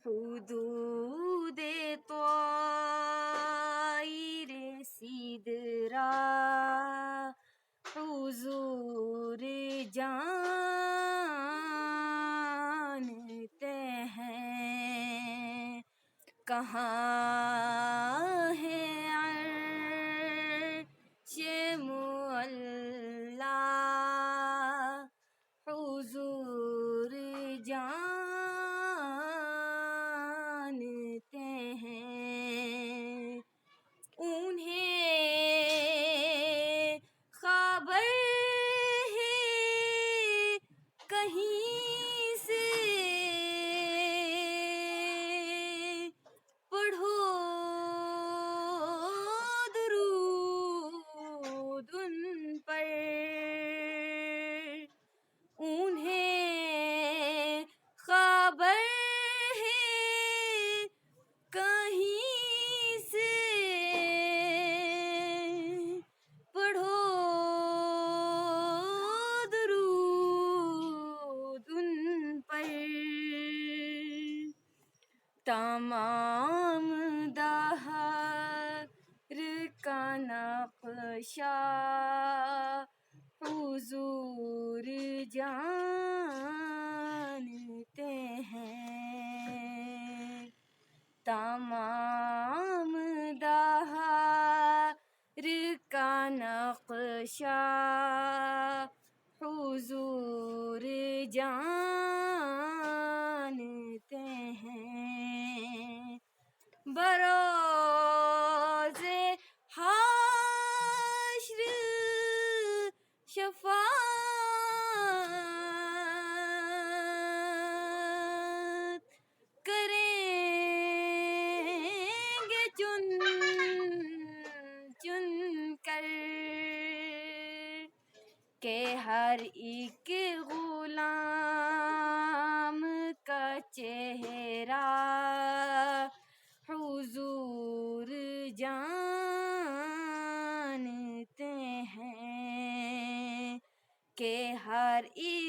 حدود طائر سدرا حضور جانتے ہیں، کہاں ہے عرش معلی حضور جانتے ہیں، انہیں خبر ہے کہیں سے، پڑھو درود ان پر، انہیں خبر ہے کہیں سے، پڑھو درود ان پر، تمام دہر کا نقشہ حضور جانتے ہیں، تمام دہر کا نقشہ حضور جانتے ہیں، بروز حشر شفاعت کریں گے چن چن کر، کہ ہر ایک غلام کا چہرہ حضور جانتے ہیں، کہ ہر ایک